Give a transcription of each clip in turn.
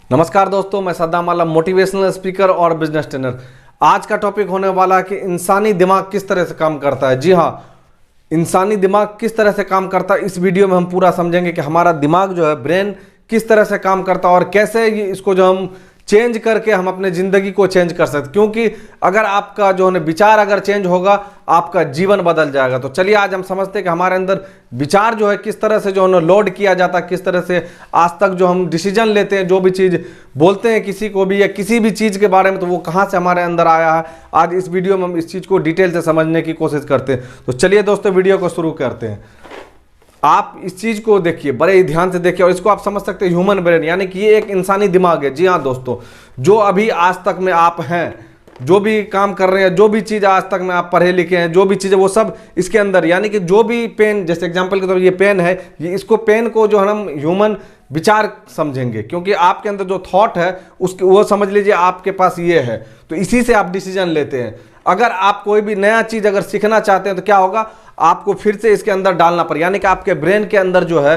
नमस्कार दोस्तों, मैं सद्दाम आलम, मोटिवेशनल स्पीकर और बिजनेस ट्रेनर। आज का टॉपिक होने वाला है कि इंसानी दिमाग किस तरह से काम करता है। जी हाँ, इंसानी दिमाग किस तरह से काम करता है, इस वीडियो में हम पूरा समझेंगे कि हमारा दिमाग जो है, ब्रेन किस तरह से काम करता है और कैसे इसको जो हम चेंज करके हम अपने ज़िंदगी को चेंज कर सकते। क्योंकि अगर आपका जो है विचार अगर चेंज होगा, आपका जीवन बदल जाएगा। तो चलिए आज हम समझते हैं कि हमारे अंदर विचार जो है किस तरह से जो है लोड किया जाता है, किस तरह से आज तक जो हम डिसीजन लेते हैं, जो भी चीज़ बोलते हैं किसी को भी या किसी भी चीज़ के बारे में, तो वो कहाँ से हमारे अंदर आया है। आज इस वीडियो में हम इस चीज़ को डिटेल से समझने की कोशिश करते हैं। तो चलिए दोस्तों, वीडियो को शुरू करते हैं। आप इस चीज़ को देखिए, बड़े ही ध्यान से देखिए और इसको आप समझ सकते हैं ह्यूमन ब्रेन, यानी कि ये एक इंसानी दिमाग है। जी हाँ दोस्तों, जो अभी आज तक में आप हैं, जो भी काम कर रहे हैं, जो भी चीज़ आज तक में आप पढ़े लिखे हैं, जो भी चीज़ें वो सब इसके अंदर, यानी कि जो भी पेन, जैसे एग्जांपल के तौर पर ये पेन है, ये इसको पेन को जो है हम ह्यूमन विचार समझेंगे, क्योंकि आपके अंदर जो थॉट है उसके वो समझ लीजिए आपके पास ये है, तो इसी से आप डिसीजन लेते हैं। अगर आप कोई भी नया चीज़ अगर सीखना चाहते हैं तो क्या होगा, आपको फिर से इसके अंदर डालना पड़ेगा, यानी कि आपके ब्रेन के अंदर जो है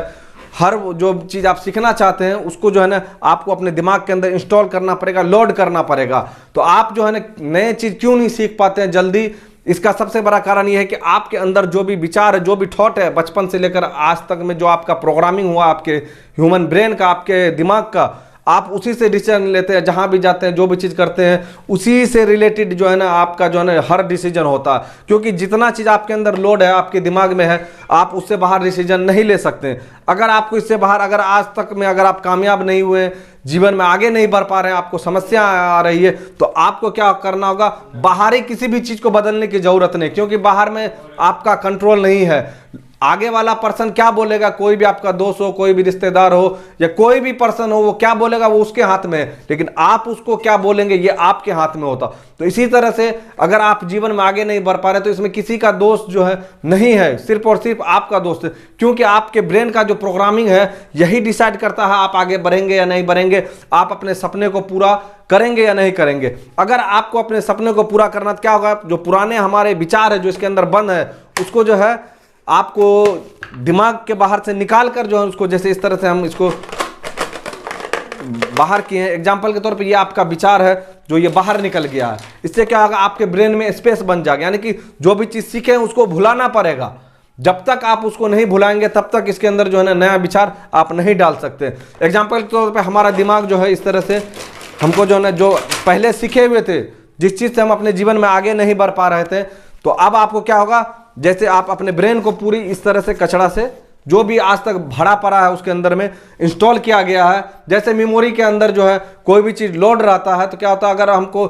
हर जो चीज़ आप सीखना चाहते हैं उसको जो है ना आपको अपने दिमाग के अंदर इंस्टॉल करना पड़ेगा, लोड करना पड़ेगा। तो आप जो है ना नए चीज़ क्यों नहीं सीख पाते हैं जल्दी, इसका सबसे बड़ा कारण यह है कि आपके अंदर जो भी विचार है, जो भी थॉट है, बचपन से लेकर आज तक में जो आपका प्रोग्रामिंग हुआ आपके ह्यूमन ब्रेन का, आपके दिमाग का, आप उसी से डिसीजन लेते हैं। जहाँ भी जाते हैं, जो भी चीज़ करते हैं, उसी से रिलेटेड जो है ना आपका जो है ना हर डिसीजन होता है। क्योंकि जितना चीज़ आपके अंदर लोड है, आपके दिमाग में है, आप उससे बाहर डिसीजन नहीं ले सकते। अगर आपको इससे बाहर, अगर आज तक में अगर आप कामयाब नहीं हुए, जीवन में आगे नहीं बढ़ पा रहे हैं, आपको समस्या आ रही है, तो आपको क्या करना होगा, बाहरी किसी भी चीज़ को बदलने की ज़रूरत नहीं, क्योंकि बाहर में आपका कंट्रोल नहीं है। आगे वाला पर्सन क्या बोलेगा, कोई भी आपका दोस्त हो, कोई भी रिश्तेदार हो या कोई भी पर्सन हो, वो क्या बोलेगा वो उसके हाथ में है, लेकिन आप उसको क्या बोलेंगे ये आपके हाथ में होता। तो इसी तरह से अगर आप जीवन में आगे नहीं बढ़ पा रहे तो इसमें किसी का दोस्त जो है नहीं है, सिर्फ और सिर्फ आपका दोस्त है। क्योंकि आपके ब्रेन का जो प्रोग्रामिंग है यही डिसाइड करता है आप आगे बढ़ेंगे या नहीं बढ़ेंगे, आप अपने सपने को पूरा करेंगे या नहीं करेंगे। अगर आपको अपने सपने को पूरा करना तो क्या होगा, जो पुराने हमारे विचार है जो इसके अंदर बंद है, उसको जो है आपको दिमाग के बाहर से निकाल कर जो है उसको, जैसे इस तरह से हम इसको बाहर किए हैं। एग्जाम्पल के तौर पे ये आपका विचार है जो ये बाहर निकल गया है, इससे क्या होगा, आपके ब्रेन में स्पेस बन जाएगा, यानी कि जो भी चीज़ सीखे उसको भुलाना पड़ेगा। जब तक आप उसको नहीं भुलाएंगे तब तक इसके अंदर जो है ना नया विचार आप नहीं डाल सकते। एग्जाम्पल के तौर पर हमारा दिमाग जो है इस तरह से हमको जो है ना, जो पहले सीखे हुए थे, जिस चीज़ से हम अपने जीवन में आगे नहीं बढ़ पा रहे थे, तो अब आपको क्या होगा, जैसे आप अपने ब्रेन को पूरी इस तरह से कचरा से जो भी आज तक भरा पड़ा है उसके अंदर में इंस्टॉल किया गया है। जैसे मेमोरी के अंदर जो है कोई भी चीज़ लोड रहता है, तो क्या होता है, अगर हमको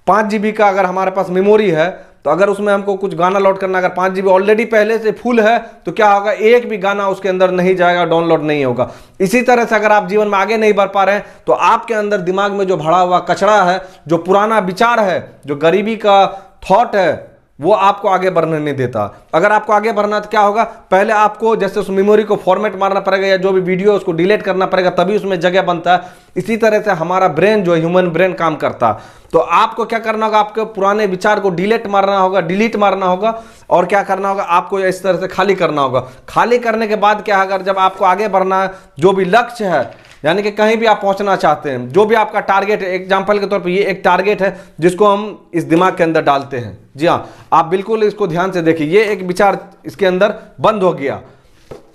5 GB का अगर हमारे पास मेमोरी है, तो अगर उसमें हमको कुछ गाना लोड करना, अगर 5 GB ऑलरेडी पहले से फुल है, तो क्या होगा, एक भी गाना उसके अंदर नहीं जाएगा, डाउनलोड नहीं होगा। इसी तरह से अगर आप जीवन में आगे नहीं बढ़ पा रहे हैं तो आपके अंदर दिमाग में जो भरा हुआ कचरा है, जो पुराना विचार है, जो गरीबी का थॉट है, वो आपको आगे बढ़ने नहीं देता। अगर आपको आगे बढ़ना तो क्या होगा, पहले आपको जैसे उस मेमोरी को फॉर्मेट मारना पड़ेगा या जो भी वीडियो उसको डिलीट करना पड़ेगा, तभी उसमें जगह बनता है। इसी तरह से हमारा ब्रेन जो ह्यूमन ब्रेन काम करता। तो आपको क्या करना होगा, आपके पुराने विचार को डिलीट मारना होगा और क्या करना होगा, आपको इस तरह से खाली करना होगा। खाली करने के बाद क्या है, अगर जब आपको आगे बढ़ना है, जो भी लक्ष्य है, यानी कि कहीं भी आप पहुंचना चाहते हैं, जो भी आपका टारगेट है, एग्जाम्पल के तौर पे ये एक टारगेट है जिसको हम इस दिमाग के अंदर डालते हैं। जी हाँ, आप बिल्कुल इसको ध्यान से देखिए, ये एक विचार इसके अंदर बंद हो गया।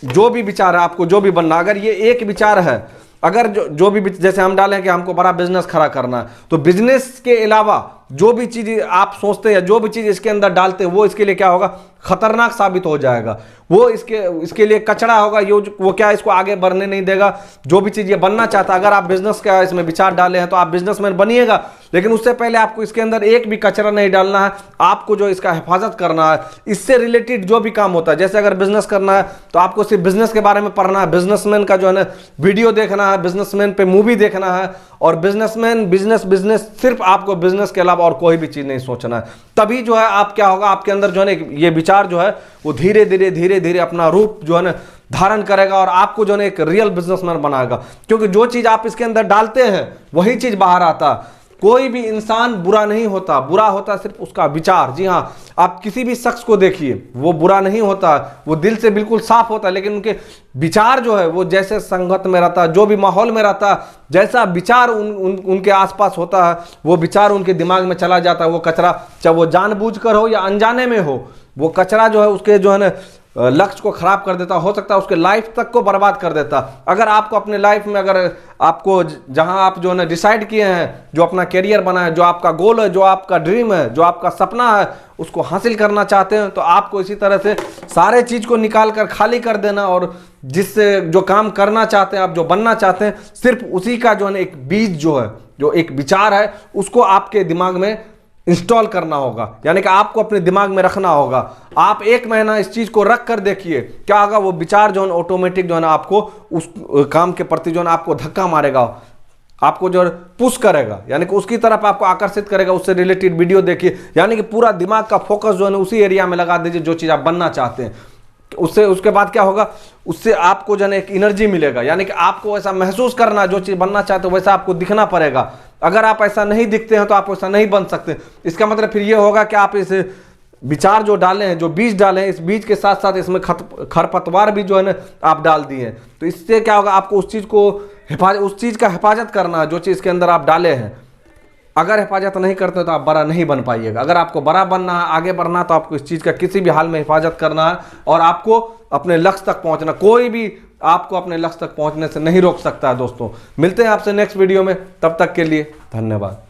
जो भी विचार है, आपको जो भी बनना, अगर ये एक विचार है, अगर जो भी जैसे हम डालें कि हमको बड़ा बिजनेस खड़ा करना है, तो बिजनेस के अलावा जो भी चीज़ आप सोचते हैं, जो भी चीज़ इसके अंदर डालते हैं, वो इसके लिए क्या होगा, खतरनाक साबित हो जाएगा। वो इसके लिए कचरा होगा, वो क्या इसको आगे बढ़ने नहीं देगा। जो भी चीज़ ये बनना चाहता है, अगर आप बिजनेस का इसमें विचार डाले हैं तो आप बिजनेसमैन बनिएगा, लेकिन उससे पहले आपको इसके अंदर एक भी कचरा नहीं डालना है। आपको जो इसका हिफाजत करना है, इससे रिलेटेड जो भी काम होता है, जैसे अगर बिजनेस करना है तो आपको सिर्फ बिजनेस के बारे में पढ़ना है, बिजनेसमैन का जो है ना वीडियो देखना है, बिजनेसमैन पे मूवी देखना है, और बिजनेसमैन बिजनेस सिर्फ आपको बिजनेस के अलावा और कोई भी चीज़ नहीं सोचना है। तभी जो है आप क्या होगा, आपके अंदर जो है ना ये विचार जो है वो धीरे धीरे अपना रूप जो है ना धारण करेगा और आपको जो है एक रियल बिजनेसमैन बनाएगा। क्योंकि जो चीज़ आप इसके अंदर डालते हैं वही चीज़ बाहर आता है। कोई भी इंसान बुरा नहीं होता, बुरा होता सिर्फ उसका विचार। जी हाँ, आप किसी भी शख्स को देखिए, वो बुरा नहीं होता, वो दिल से बिल्कुल साफ होता है, लेकिन उनके विचार जो है वो जैसे संगत में रहता, जो भी माहौल में रहता, जैसा विचार उनके आसपास होता है, वो विचार उनके दिमाग में चला जाता है। वो कचरा, चाहे वो जानबूझकर हो या अनजाने में हो, वो कचरा जो है उसके जो है ना लक्ष्य को खराब कर देता, हो सकता है उसके लाइफ तक को बर्बाद कर देता। अगर आपको अपने लाइफ में, अगर आपको जहां आप जो है ना डिसाइड किए हैं, जो अपना करियर बना है, जो आपका गोल है, जो आपका ड्रीम है, जो आपका सपना है, उसको हासिल करना चाहते हैं, तो आपको इसी तरह से सारे चीज को निकाल कर खाली कर देना, और जिससे जो काम करना चाहते हैं आप, जो बनना चाहते हैं, सिर्फ उसी का जो है ना एक बीज जो है, जो एक विचार है, उसको आपके दिमाग में इंस्टॉल करना होगा, यानी कि आपको अपने दिमाग में रखना होगा। आप 1 महीना इस चीज को रख कर देखिए, क्या होगा, वो विचार जो है ऑटोमेटिक जो है ना आपको उस काम के प्रति जो है ना आपको धक्का मारेगा, आपको जो पुश करेगा, यानी कि उसकी तरफ आपको आकर्षित करेगा। उससे रिलेटेड वीडियो देखिए, यानी कि पूरा दिमाग का फोकस जो है ना उसी एरिया में लगा दीजिए जो चीज आप बनना चाहते हैं। उससे उसके बाद क्या होगा, उससे आपको जो है एक एनर्जी मिलेगा, यानी कि आपको ऐसा महसूस करना, जो चीज बनना चाहते हो वैसा आपको दिखना पड़ेगा। अगर आप ऐसा नहीं दिखते हैं तो आप वैसा नहीं बन सकते। इसका मतलब फिर ये होगा कि आप इस विचार जो डाले हैं, जो बीज डाले हैं, इस बीज के साथ साथ इसमें खरपतवार भी जो है ना आप डाल दिए हैं। तो इससे क्या होगा, आपको उस चीज को उस चीज का हिफाजत करना है जो चीज के अंदर आप डाले हैं। अगर हिफाजत नहीं करते तो आप बड़ा नहीं बन पाइएगा। अगर आपको बड़ा बनना है, आगे बढ़ना, तो आपको इस चीज़ का किसी भी हाल में हिफाजत करना है, और आपको अपने लक्ष्य तक पहुंचना। कोई भी आपको अपने लक्ष्य तक पहुंचने से नहीं रोक सकता है। दोस्तों, मिलते हैं आपसे नेक्स्ट वीडियो में, तब तक के लिए धन्यवाद।